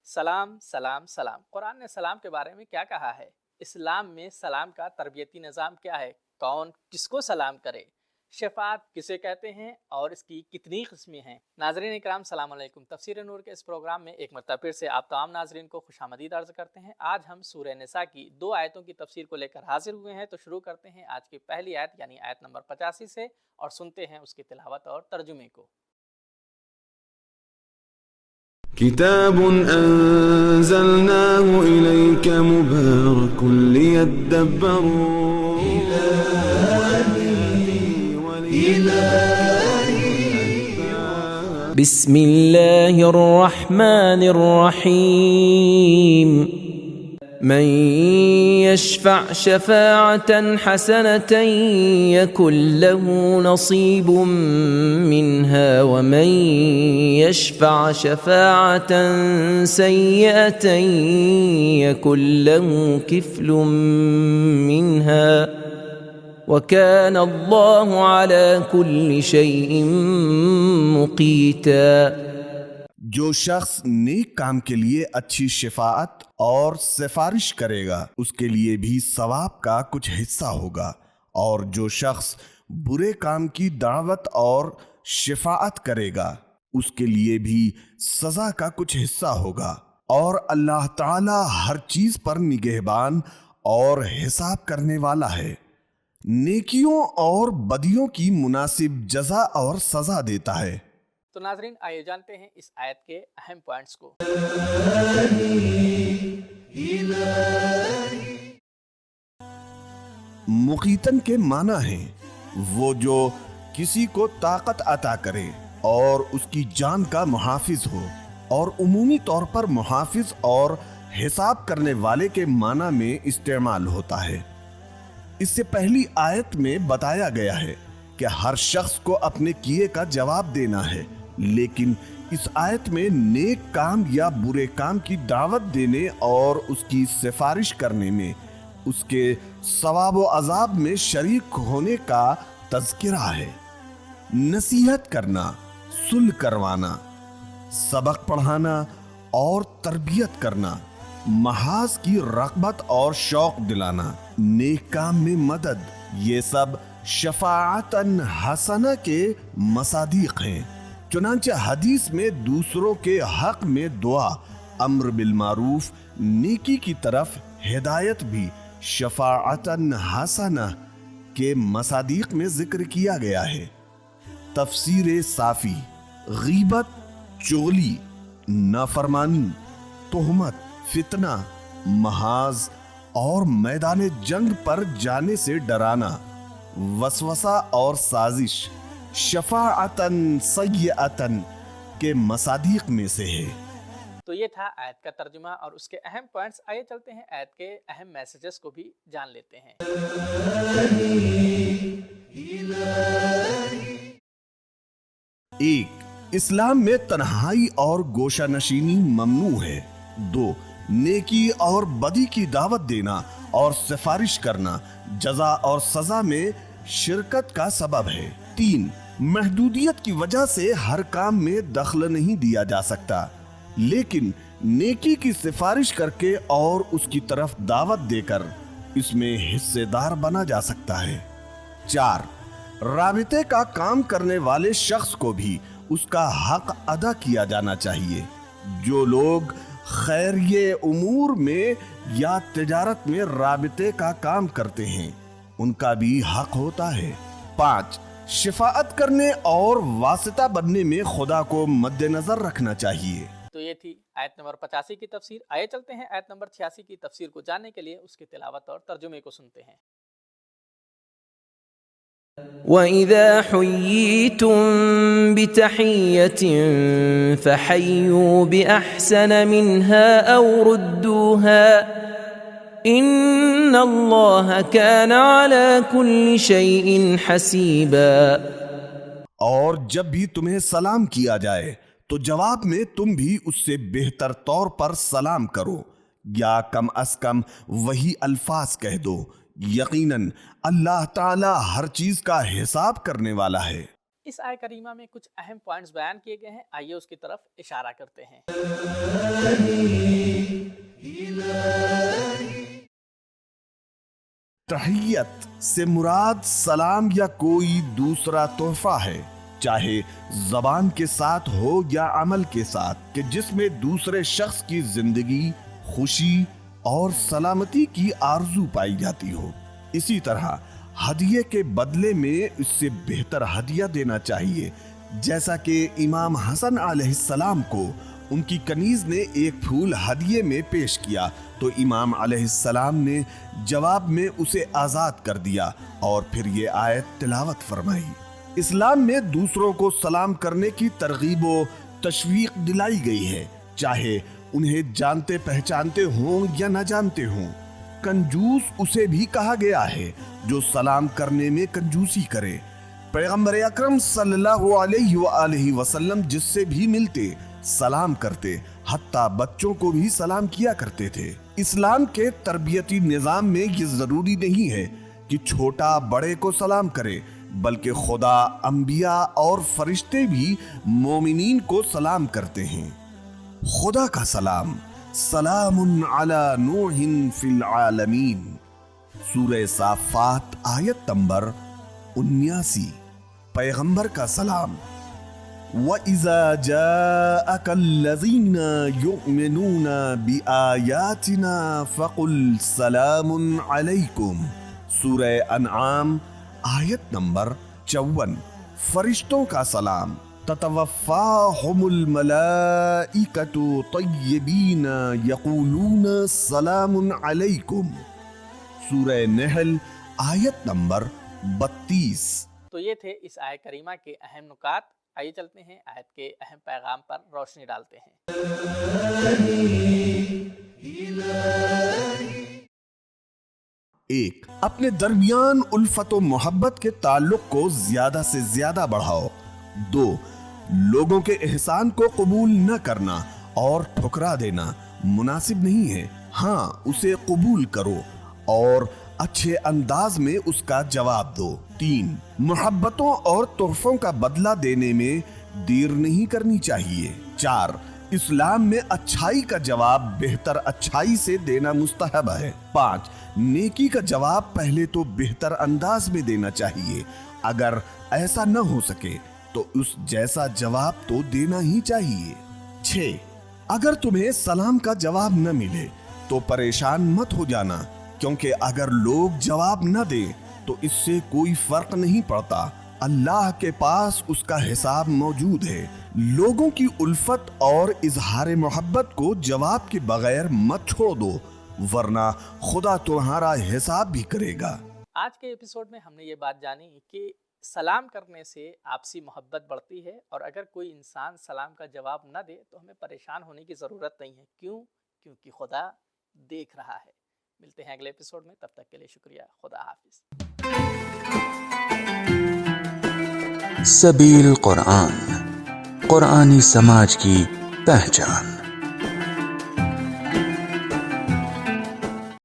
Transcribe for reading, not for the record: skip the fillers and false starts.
سلام سلام سلام۔ قرآن نے سلام کے بارے میں کیا کہا ہے؟ اسلام میں سلام کا تربیتی نظام کیا ہے؟ کون کس کو سلام کرے؟ شفاعت کسے کہتے ہیں اور اس کی کتنی قسمیں ہیں؟ ناظرین اکرام السلام علیکم۔ تفسیر نور کے اس پروگرام میں ایک مرتبہ پھر سے آپ تمام ناظرین کو خوش آمدید عرض کرتے ہیں۔ آج ہم سورہ نساء کی 2 آیتوں کی تفسیر کو لے کر حاضر ہوئے ہیں، تو شروع کرتے ہیں آج کی پہلی آیت یعنی آیت نمبر 85 سے اور سنتے ہیں اس کی تلاوت اور ترجمے کو۔ كتاب أنزلناه إليك مبارك ليدبروا بسم الله الرحمن الرحيم من يشفع شفاعة حسنة يكن له نصيب منها ومن يشفع شفاعة سيئة يكن له كفل منها وكان الله على كل شيء مقيتا۔ جو شخص نیک کام کے لیے اچھی شفاعت اور سفارش کرے گا اس کے لیے بھی ثواب کا کچھ حصہ ہوگا، اور جو شخص برے کام کی دعوت اور شفاعت کرے گا اس کے لیے بھی سزا کا کچھ حصہ ہوگا، اور اللہ تعالی ہر چیز پر نگہبان اور حساب کرنے والا ہے، نیکیوں اور بدیوں کی مناسب جزا اور سزا دیتا ہے۔ تو ناظرین آئیے جانتے ہیں اس آیت کے اہم پوائنٹس کو۔ مقیتن کے معنی ہیں وہ جو کسی کو طاقت عطا کرے اور اس کی جان کا محافظ ہو، اور عمومی طور پر محافظ اور حساب کرنے والے کے معنی میں استعمال ہوتا ہے۔ اس سے پہلی آیت میں بتایا گیا ہے کہ ہر شخص کو اپنے کیے کا جواب دینا ہے، لیکن اس آیت میں نیک کام یا برے کام کی دعوت دینے اور اس کی سفارش کرنے میں اس کے ثواب و عذاب میں شریک ہونے کا تذکرہ ہے۔ نصیحت کرنا، صلح کروانا، سبق پڑھانا اور تربیت کرنا، محاذ کی رغبت اور شوق دلانا، نیک کام میں مدد، یہ سب شفاعتاً حسنہ کے مصادیق ہیں۔ چنانچہ حدیث میں دوسروں کے حق میں دعا، امر بالمعروف، نیکی کی طرف ہدایت بھی شفاعتاً حسنہ کے مصادیق میں ذکر کیا گیا ہے۔ تفسیر صافی: غیبت، چغلی، نافرمانی، تہمت، فتنہ، محاذ اور میدان جنگ پر جانے سے ڈرانا، وسوسہ اور سازش شفاعتاً سیئتاً کے مصادیق میں سے ہے۔ تو یہ تھا آیت کا ترجمہ اور اس کے اہم پوائنٹس۔ آئیے چلتے ہیں آیت کے اہم میسیجز کو بھی جان لیتے ہیں۔ 1. اسلام میں تنہائی اور گوشہ نشینی ممنوع ہے۔ 2. نیکی اور بدی کی دعوت دینا اور سفارش کرنا جزا اور سزا میں شرکت کا سبب ہے۔ 3. محدودیت کی وجہ سے ہر کام میں دخل نہیں دیا جا سکتا، لیکن نیکی کی سفارش کر کے اور اس کی طرف دعوت دے کر اس میں حصے دار بنا جا سکتا ہے۔ 4. رابطے کا کام کرنے والے شخص کو بھی اس کا حق ادا کیا جانا چاہیے۔ جو لوگ خیریہ امور میں یا تجارت میں رابطے کا کام کرتے ہیں ان کا بھی حق ہوتا ہے۔ 5. شفاعت کرنے اور واسطہ بننے میں خدا کو مد نظر رکھنا چاہیے۔ تو یہ تھی آیت نمبر 85 کی تفسیر۔ آئیے چلتے ہیں آیت نمبر 86 کی تفسیر کو جاننے کے لیے اس کی تلاوت اور ترجمے کو سنتے ہیں۔ وَإِذَا حُيِّيتُم بِتَحِيَّةٍ فَحَيُّوا بِأَحْسَنَ مِنْهَا أَوْ رُدُّوهَا إِنَّ اللَّهَ كَانَ عَلَى كُلِّ شَيْءٍ حَسِيبًا۔ اور جب بھی تمہیں سلام کیا جائے تو جواب میں تم بھی اس سے بہتر طور پر سلام کرو، یا کم از کم وہی الفاظ کہہ دو، یقیناً اللہ تعالی ہر چیز کا حساب کرنے والا ہے۔ اس آیت کریمہ میں کچھ اہم پوائنٹس بیان کیے گئے ہیں، آئیے اس کی طرف اشارہ کرتے ہیں۔ تحیت سے مراد سلام یا کوئی دوسرا تحفہ ہے، چاہے زبان کے ساتھ ہو یا عمل کے ساتھ، کہ جس میں دوسرے شخص کی زندگی، خوشی اور سلامتی کی آرزو پائی جاتی ہو۔ اسی طرح ہدیے کے بدلے میں اس سے بہتر ہدیہ دینا چاہیے، جیسا کہ امام حسن علیہ السلام کو ان کی کنیز نے ایک پھول ہدیے میں پیش کیا تو امام علیہ السلام نے جواب میں اسے آزاد کر دیا اور پھر یہ آیت تلاوت فرمائی۔ اسلام میں دوسروں کو سلام کرنے کی ترغیب و تشویق دلائی گئی ہے، چاہے انہیں جانتے پہچانتے ہوں یا نہ جانتے ہوں۔ کنجوس اسے بھی کہا گیا ہے جو سلام کرنے میں کنجوسی کرے۔ پیغمبر اکرم صلی اللہ علیہ وآلہ وسلم جس سے بھی ملتے سلام کرتے، حتیٰ بچوں کو بھی سلام کیا کرتے تھے۔ اسلام کے تربیتی نظام میں یہ ضروری نہیں ہے کہ چھوٹا بڑے کو سلام کرے، بلکہ خدا، انبیاء اور فرشتے بھی مومنین کو سلام کرتے ہیں۔ خدا کا سلام، سلام علی نوح فی العالمین، سورہ صافات آیت نمبر 79۔ پیغمبر کا سلام، وَإِذَا جَاءَكَ الَّذِينَ يُؤْمِنُونَ بِآيَاتِنَا فَقُلْ سَلَامٌ عَلَيْكُمْ، سورہ انعام آیت نمبر 54۔ فرشتوں کا سلام، تتوفاہم الملائکۃ طیبین یقولون سلام علیکم، سورہ نحل آیت نمبر 32۔ تو یہ تھے اس آیت کریمہ کے اہم نکات، آئیے چلتے ہیں آیت کے اہم پیغام پر روشنی ڈالتے ہیں۔ ایک، اپنے درمیان الفت و محبت کے تعلق کو زیادہ سے زیادہ بڑھاؤ۔ دو، لوگوں کے احسان کو قبول نہ کرنا اور ٹھکرا دینا مناسب نہیں ہے، ہاں اسے قبول کرو اور اچھے انداز میں اس کا جواب دو۔ تین، محبتوں اور تحفوں کا بدلہ دینے میں دیر نہیں کرنی چاہیے۔ چار، اسلام میں اچھائی کا جواب بہتر اچھائی سے دینا مستحب ہے۔ پانچ، نیکی کا جواب پہلے تو بہتر انداز میں دینا چاہیے، اگر ایسا نہ ہو سکے تو اس جیسا جواب تو دینا ہی چاہیے۔ 6، اگر تمہیں سلام کا جواب نہ ملے تو پریشان مت ہو جانا، کیونکہ اگر لوگ جواب نہ دیں تو اس سے کوئی فرق نہیں پڑتا، اللہ کے پاس اس کا حساب موجود ہے۔ لوگوں کی الفت اور اظہار محبت کو جواب کے بغیر مت چھوڑ دو، ورنہ خدا تمہارا حساب بھی کرے گا۔ آج کے ایپیسوڈ میں ہم نے یہ بات جانی کہ سلام کرنے سے آپسی محبت بڑھتی ہے، اور اگر کوئی انسان سلام کا جواب نہ دے تو ہمیں پریشان ہونے کی ضرورت نہیں ہے۔ کیوں؟ کیونکہ خدا دیکھ رہا ہے۔ ملتے ہیں اگلے ایپیسوڈ میں، تب تک کے لیے شکریہ، خدا حافظ۔ سبیل قرآن، قرآنی سماج کی پہچان۔